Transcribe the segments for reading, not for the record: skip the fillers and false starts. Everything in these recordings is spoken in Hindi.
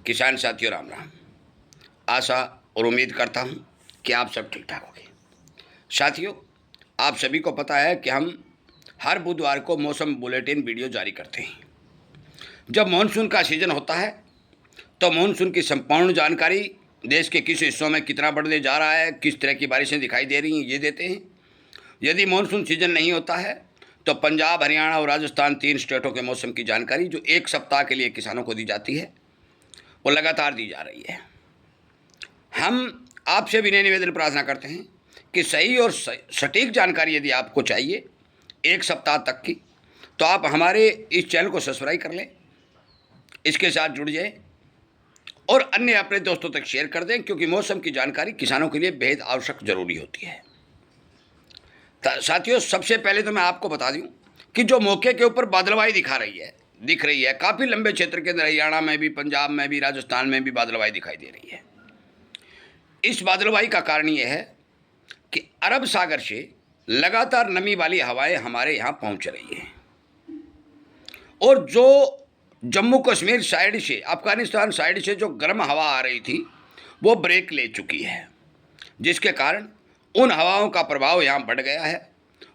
किसान साथियों राम राम। आशा और उम्मीद करता हूँ कि आप सब ठीक ठाक होंगे। साथियों, आप सभी को पता है कि हम हर बुधवार को मौसम बुलेटिन वीडियो जारी करते हैं। जब मानसून का सीजन होता है तो मानसून की संपूर्ण जानकारी देश के किस हिस्सों में कितना बढ़ने जा रहा है, किस तरह की बारिशें दिखाई दे रही हैं, ये देते हैं। यदि मानसून सीजन नहीं होता है तो पंजाब, हरियाणा और राजस्थान 3 स्टेटों के मौसम की जानकारी जो एक सप्ताह के लिए किसानों को दी जाती है वो लगातार दी जा रही है। हम आपसे विनय निवेदन प्रार्थना करते हैं कि सही और सटीक जानकारी यदि आपको चाहिए एक सप्ताह तक की, तो आप हमारे इस चैनल को सब्सक्राइब कर लें, इसके साथ जुड़ जाएं और अन्य अपने दोस्तों तक शेयर कर दें, क्योंकि मौसम की जानकारी किसानों के लिए बेहद आवश्यक जरूरी होती है। साथियों, सबसे पहले तो मैं आपको बता दूं कि जो मौके के ऊपर बादलवाई दिख रही है काफ़ी लंबे क्षेत्र के अंदर, हरियाणा में भी, पंजाब में भी, राजस्थान में भी बादलवाई दिखाई दे रही है। इस बादलवाई का कारण ये है कि अरब सागर से लगातार नमी वाली हवाएं हमारे यहाँ पहुँच रही हैं और जो जम्मू कश्मीर साइड से, अफगानिस्तान साइड से जो गर्म हवा आ रही थी वो ब्रेक ले चुकी है, जिसके कारण उन हवाओं का प्रभाव यहाँ बढ़ गया है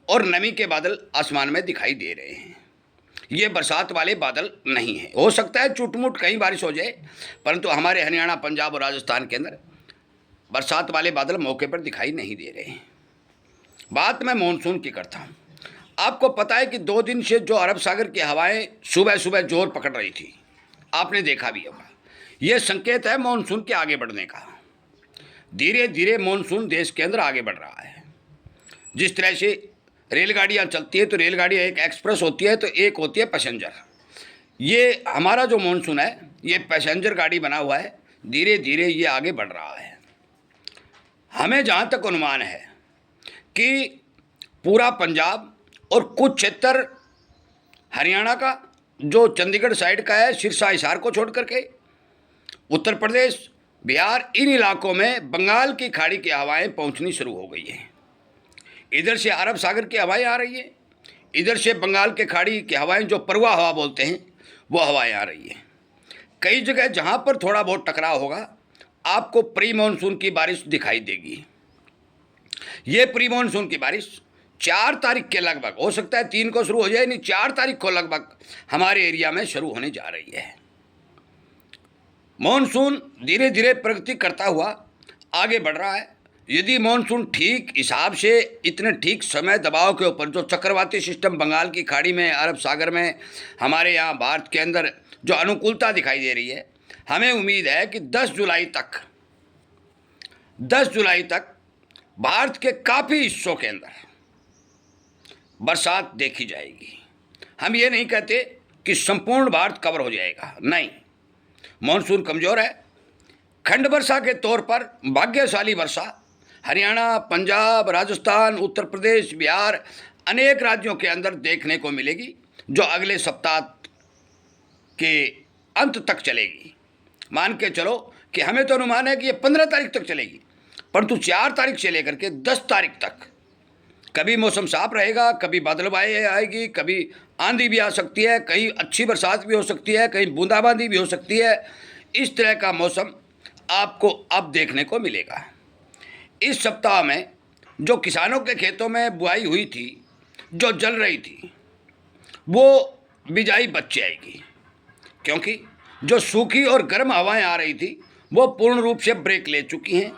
और नमी के बादल आसमान में दिखाई दे रहे हैं। ये बरसात वाले बादल नहीं हैं। हो सकता है चुटमुट कहीं बारिश हो जाए, परंतु हमारे हरियाणा, पंजाब और राजस्थान के अंदर बरसात वाले बादल मौके पर दिखाई नहीं दे रहे हैं। बात मैं मानसून की करता हूँ। आपको पता है कि 2 दिन से जो अरब सागर की हवाएं सुबह सुबह जोर पकड़ रही थी, आपने देखा भी होगा। ये संकेत है मानसून के आगे बढ़ने का। धीरे धीरे मानसून देश के अंदर आगे बढ़ रहा है। जिस तरह से रेलगाड़ियाँ चलती है तो रेलगाड़ियाँ एक एक्सप्रेस होती है तो एक होती है पैसेंजर। ये हमारा जो मानसून है ये पैसेंजर गाड़ी बना हुआ है, धीरे धीरे ये आगे बढ़ रहा है। हमें जहाँ तक अनुमान है कि पूरा पंजाब और कुछ क्षेत्र हरियाणा का, जो चंडीगढ़ साइड का है, सिरसा हिसार को छोड़ करके उत्तर प्रदेश, बिहार, इन इलाकों में बंगाल की खाड़ी की हवाएं पहुंचनी शुरू हो गई हैं। इधर से अरब सागर की हवाएं आ रही हैं, इधर से बंगाल के खाड़ी की हवाएं, जो परवा हवा बोलते हैं, वो हवाएं आ रही हैं। कई जगह जहां पर थोड़ा बहुत टकराव होगा आपको प्री मानसून की बारिश दिखाई देगी। ये प्री मानसून की बारिश 4 तारीख के लगभग, हो सकता है 3 को शुरू हो जाए, नहीं 4 तारीख को लगभग हमारे एरिया में शुरू होने जा रही है। मानसून धीरे धीरे प्रगति करता हुआ आगे बढ़ रहा है। यदि मानसून ठीक हिसाब से, इतने ठीक समय दबाव के ऊपर, जो चक्रवाती सिस्टम बंगाल की खाड़ी में, अरब सागर में, हमारे यहाँ भारत के अंदर जो अनुकूलता दिखाई दे रही है, हमें उम्मीद है कि 10 जुलाई तक भारत के काफ़ी हिस्सों के अंदर बरसात देखी जाएगी। हम ये नहीं कहते कि संपूर्ण भारत कवर हो जाएगा, नहीं। मानसून कमज़ोर है। खंड वर्षा के तौर पर भाग्यशाली वर्षा हरियाणा, पंजाब, राजस्थान, उत्तर प्रदेश, बिहार, अनेक राज्यों के अंदर देखने को मिलेगी, जो अगले सप्ताह के अंत तक चलेगी। मान के चलो कि हमें तो अनुमान है कि ये 15 तारीख तक चलेगी, परंतु 4 तारीख से लेकर के 10 तारीख तक कभी मौसम साफ रहेगा, कभी बादलवाई आएगी, कभी आंधी भी आ सकती है, कहीं अच्छी बरसात भी हो सकती है, कहीं बूंदाबांदी भी हो सकती है। इस तरह का मौसम आपको अब देखने को मिलेगा। इस सप्ताह में जो किसानों के खेतों में बुआई हुई थी, जो जल रही थी, वो बिजाई बच जाएगी, क्योंकि जो सूखी और गर्म हवाएं आ रही थी वो पूर्ण रूप से ब्रेक ले चुकी हैं।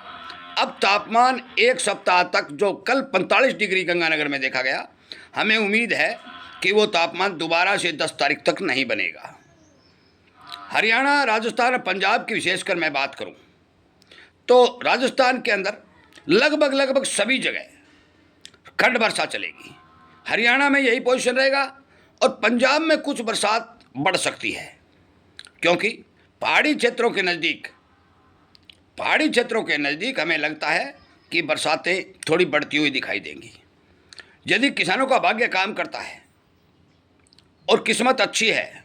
अब तापमान एक सप्ताह तक, जो कल 45 डिग्री गंगानगर में देखा गया, हमें उम्मीद है कि वो तापमान दोबारा से 10 तारीख तक नहीं बनेगा। हरियाणा, राजस्थान, पंजाब की विशेषकर मैं बात करूं तो राजस्थान के अंदर लगभग सभी जगह खंड वर्षा चलेगी। हरियाणा में यही पोजीशन रहेगा और पंजाब में कुछ बरसात बढ़ सकती है, क्योंकि पहाड़ी क्षेत्रों के नज़दीक हमें लगता है कि बरसातें थोड़ी बढ़ती हुई दिखाई देंगी। यदि किसानों का भाग्य काम करता है और किस्मत अच्छी है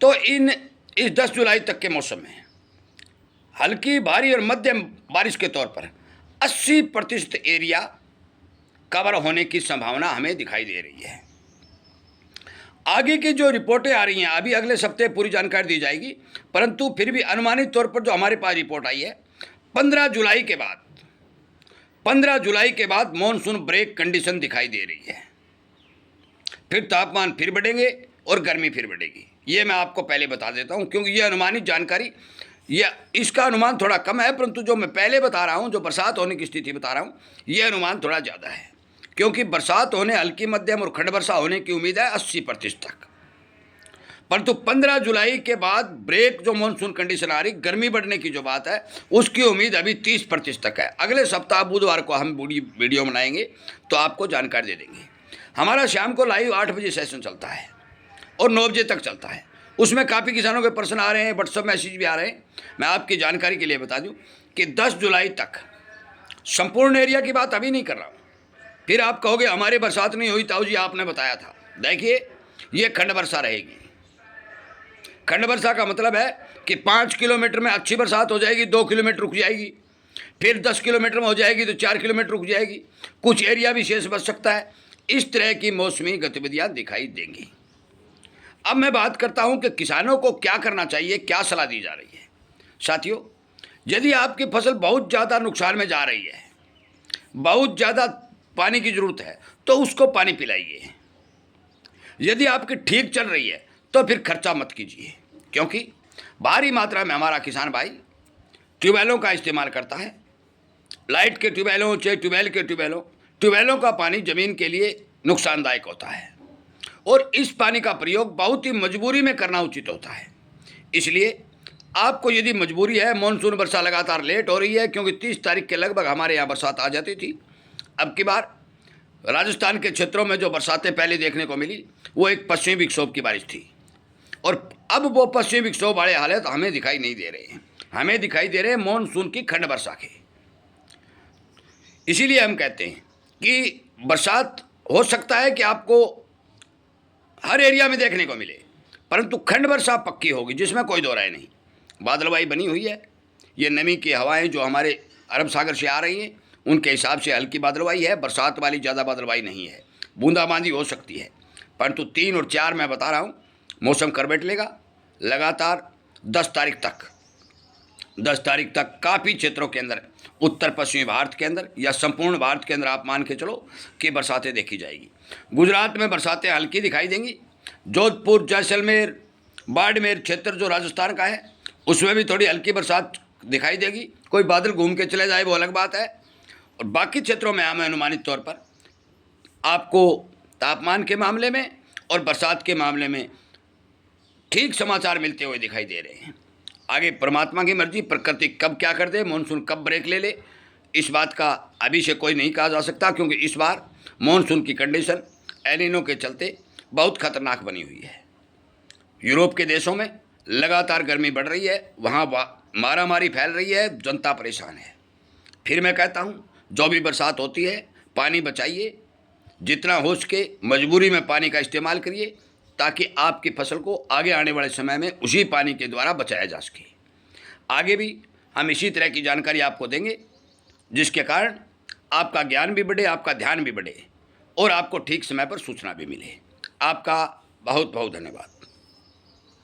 तो इस 10 जुलाई तक के मौसम में हल्की, भारी और मध्यम बारिश के तौर पर 80% एरिया कवर होने की संभावना हमें दिखाई दे रही है। आगे की जो रिपोर्टें आ रही हैं, अभी अगले सप्ताह पूरी जानकारी दी जाएगी, परंतु फिर भी अनुमानित तौर पर जो हमारे पास रिपोर्ट आई है, 15 जुलाई के बाद 15 जुलाई के बाद मॉनसून ब्रेक कंडीशन दिखाई दे रही है। फिर तापमान फिर बढ़ेंगे और गर्मी फिर बढ़ेगी। ये मैं आपको पहले बता देता हूँ, क्योंकि ये अनुमानित जानकारी, ये इसका अनुमान थोड़ा कम है, परंतु जो मैं पहले बता रहा हूँ, जो बरसात होने की स्थिति बता रहा हूँ, ये अनुमान थोड़ा ज़्यादा है, क्योंकि बरसात होने, हल्की मध्यम और खंड वर्षा होने की उम्मीद है 80% तक। परंतु 15 जुलाई के बाद ब्रेक जो मानसून कंडीशन आ रही, गर्मी बढ़ने की जो बात है, उसकी उम्मीद अभी 30% तक है। अगले सप्ताह बुधवार को हम वीडियो बनाएंगे तो आपको जानकारी दे देंगे। हमारा शाम को लाइव 8 बजे सेशन चलता है और 9 बजे तक चलता है। उसमें काफ़ी किसानों के प्रश्न आ रहे हैं, व्हाट्सएप मैसेज भी आ रहे हैं। मैं आपकी जानकारी के लिए बता दूं कि 10 जुलाई तक संपूर्ण एरिया की बात अभी नहीं कर रहा हूँ। फिर आप कहोगे हमारी बरसात नहीं हुई, ताऊ जी आपने बताया था। देखिए, ये खंड वर्षा रहेगी। खंड वर्षा का मतलब है कि 5 किलोमीटर में अच्छी बरसात हो जाएगी, 2 किलोमीटर रुक जाएगी, फिर 10 किलोमीटर में हो जाएगी तो 4 किलोमीटर रुक जाएगी, कुछ एरिया भी शेष बच सकता है। इस तरह की मौसमी गतिविधियां दिखाई देंगी। अब मैं बात करता हूं कि किसानों को क्या करना चाहिए, क्या सलाह दी जा रही है। साथियों, यदि आपकी फसल बहुत ज़्यादा नुकसान में जा रही है, बहुत ज़्यादा पानी की ज़रूरत है, तो उसको पानी पिलाइए। यदि आपकी ठीक चल रही है तो फिर खर्चा मत कीजिए, क्योंकि भारी मात्रा में हमारा किसान भाई ट्यूबवेलों का इस्तेमाल करता है। लाइट के ट्यूबवेलों, चाहे ट्यूबवेल के ट्यूबवेलों का पानी ज़मीन के लिए नुकसानदायक होता है और इस पानी का प्रयोग बहुत ही मजबूरी में करना उचित होता है। इसलिए आपको यदि मजबूरी है, मानसून वर्षा लगातार लेट हो रही है, क्योंकि 30 तारीख के लगभग हमारे यहाँ बरसात आ जाती थी। अब की बार राजस्थान के क्षेत्रों में जो बरसातें पहले देखने को मिली, वो एक पश्चिमी विक्षोभ की बारिश थी, और अब वो पश्चिमी विक्षोभ वाले हालत हमें दिखाई नहीं दे रहे हैं। हमें दिखाई दे रहे हैं मानसून की खंड वर्षा के। इसीलिए हम कहते हैं कि बरसात हो सकता है कि आपको हर एरिया में देखने को मिले, परंतु खंड वर्षा पक्की होगी, जिसमें कोई दो राय नहीं। बादलवाई बनी हुई है, ये नमी की हवाएं जो हमारे अरब सागर से आ रही हैं, उनके हिसाब से हल्की बादलवाई है, बरसात वाली ज़्यादा बादलवाई नहीं है। बूंदाबांदी हो सकती है, परंतु 3 और 4 मैं बता रहा हूँ, मौसम कर बैठ लेगा लगातार। 10 तारीख तक काफ़ी क्षेत्रों के अंदर, उत्तर पश्चिमी भारत के अंदर या संपूर्ण भारत के अंदर आप मान के चलो कि बरसातें देखी जाएगी। गुजरात में बरसातें हल्की दिखाई देंगी। जोधपुर, जैसलमेर, बाड़मेर क्षेत्र जो राजस्थान का है, उसमें भी थोड़ी हल्की बरसात दिखाई देगी। कोई बादल घूम के चले जाए वो अलग बात है। और बाकी क्षेत्रों में हमें अनुमानित तौर पर आपको तापमान के मामले में और बरसात के मामले में ठीक समाचार मिलते हुए दिखाई दे रहे हैं। आगे परमात्मा की मर्जी, प्रकृति कब क्या कर दे, मानसून कब ब्रेक ले ले, इस बात का अभी से कोई नहीं कहा जा सकता, क्योंकि इस बार मानसून की कंडीशन एल नीनो के चलते बहुत खतरनाक बनी हुई है। यूरोप के देशों में लगातार गर्मी बढ़ रही है, वहाँ मारामारी फैल रही है, जनता परेशान है। फिर मैं कहता हूँ, जो भी बरसात होती है पानी बचाइए, जितना हो सके मजबूरी में पानी का इस्तेमाल करिए, ताकि आपकी फसल को आगे आने वाले समय में उसी पानी के द्वारा बचाया जा सके। आगे भी हम इसी तरह की जानकारी आपको देंगे, जिसके कारण आपका ज्ञान भी बढ़े, आपका ध्यान भी बढ़े और आपको ठीक समय पर सूचना भी मिले। आपका बहुत बहुत धन्यवाद।